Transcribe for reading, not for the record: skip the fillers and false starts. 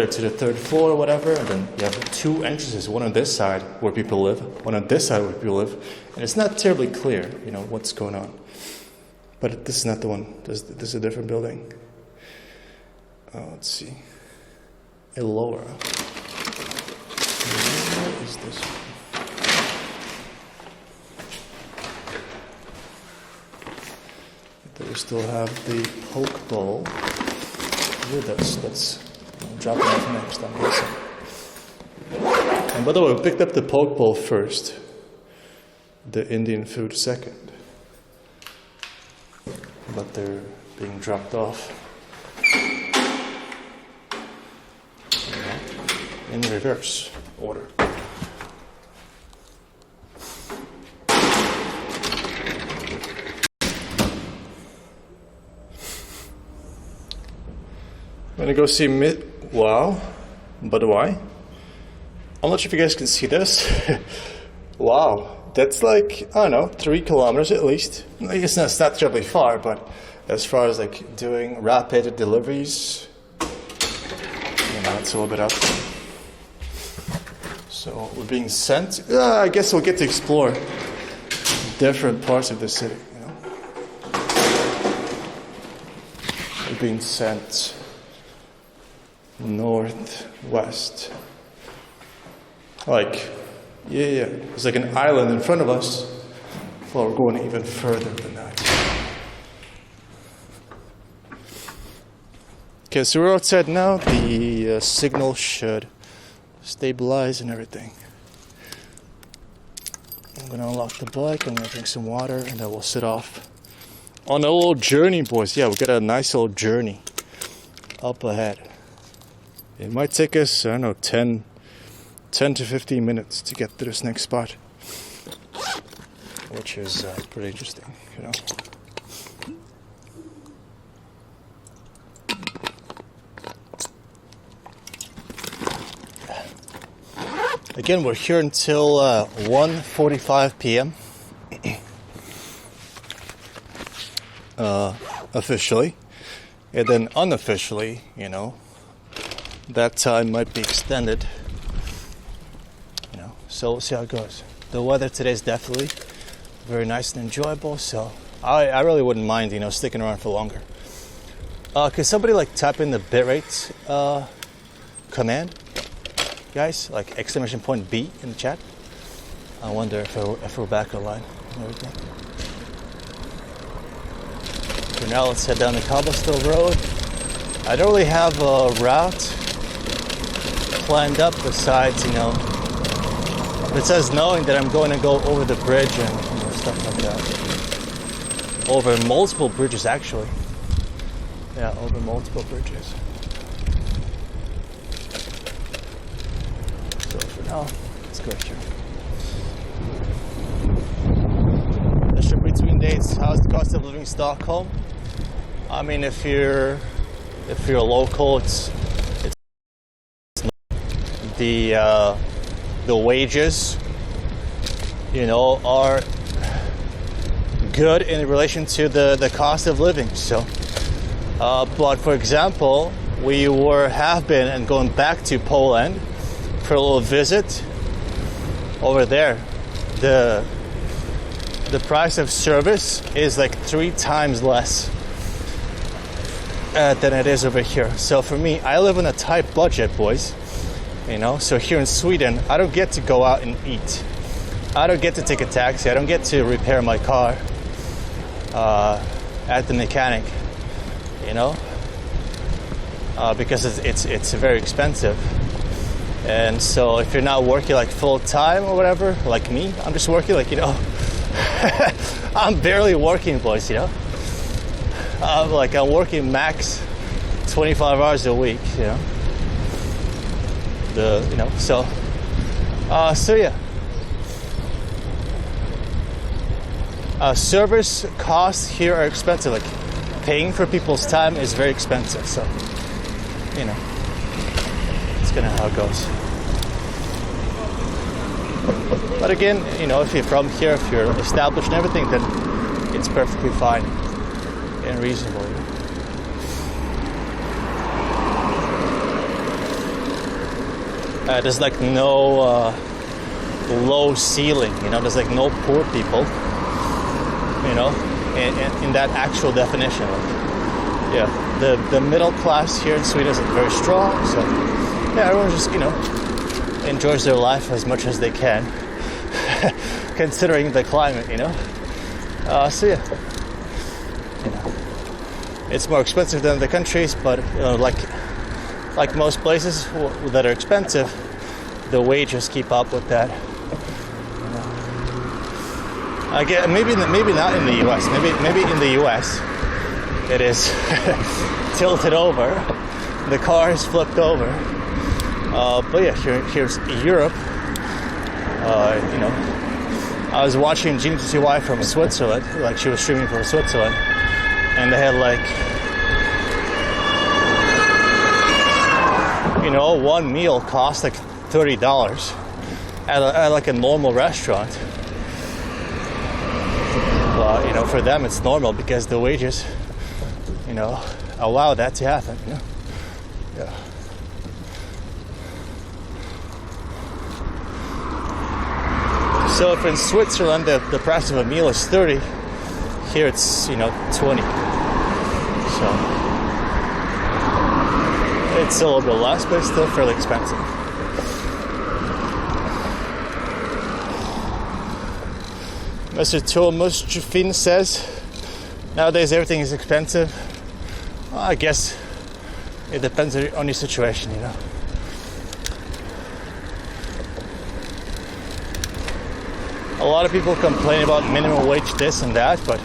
to the third floor or whatever, and then you have two entrances, one on this side where people live, one on this side where people live, and it's not terribly clear, you know, what's going on. But this is not the one. This is a different building. Let's see. Elora. Where is this one? We still have the poke bowl with us. Let's drop it off next, I'm guessing. And by the way, we picked up the poke bowl first, the Indian food second. But they're being dropped off in reverse order. I'm gonna go see Wow, but why? I'm not sure if you guys can see this. Wow, that's like, I don't know, 3 kilometers at least. I guess it's not terribly far, but as far as like doing rapid deliveries, you know, it's a little bit up. So we're being sent. I guess we'll get to explore different parts of the city, you know. We're being sent northwest. Like, yeah, there's like an island in front of us. Well, we're going even further than that. Okay, so we're outside now. The signal should stabilize and everything. I'm gonna unlock the bike. I'm gonna drink some water, and then we'll set off on a little journey, boys. Yeah, we got a nice little journey up ahead. It might take us, I don't know, 10 to 15 minutes to get to this next spot, which is pretty interesting, you know. Again, we're here until 1:45 p.m. Officially, and then unofficially, you know, that time might be extended, you know, so we'll see how it goes. The weather today is definitely very nice and enjoyable, so I really wouldn't mind, you know, sticking around for longer. Could somebody like type in the bitrate command, guys, like !B in the chat? I wonder if we're back online and everything. For now, let's head down the cobblestone road. I don't really have a route planned up besides, you know, it says knowing that I'm going to go over the bridge and, you know, stuff like that. Over multiple bridges, actually. Yeah, over multiple bridges. So for now, let's go here. Mr. Between Dates, how's the cost of living in Stockholm? I mean, if you're local, it's the wages, you know, are good in relation to the cost of living. So, but for example, we have been and going back to Poland for a little visit over there. The price of service is like 3 times less than it is over here. So for me, I live on a tight budget, boys. You know, so here in Sweden, I don't get to go out and eat. I don't get to take a taxi. I don't get to repair my car at the mechanic. You know, because it's very expensive. And so if you're not working like full time or whatever, like me, I'm just working like, you know, I'm barely working, boys. You know, I'm working max 25 hours a week. You know. So yeah. Service costs here are expensive. Like paying for people's time is very expensive. So, you know, it's kind of how it goes. But again, you know, if you're from here, if you're established and everything, then it's perfectly fine and reasonable. There's like no low ceiling, you know, there's like no poor people, you know, in that actual definition. Like, yeah, the middle class here in Sweden isn't very strong, so yeah, everyone just, you know, enjoys their life as much as they can, considering the climate, you know. So yeah, you know, it's more expensive than the countries, but you know, like most places that are expensive, the wages keep up with that. You know. I get maybe not in the U.S. Maybe in the U.S. it is tilted over, the car is flipped over. But yeah, here's Europe. You know, I was watching GTY from Switzerland, like she was streaming from Switzerland, and they had like, you know, one meal cost like $30 at like a normal restaurant. But you know, for them it's normal because the wages, you know, allow that to happen. You know? Yeah. So if in Switzerland the price of a meal is 30, here it's, you know, 20. So it's a little bit less, but it's still fairly expensive. Mr. Thomas Jufin says, nowadays everything is expensive. Well, I guess it depends on your situation, you know. A lot of people complain about minimum wage this and that, but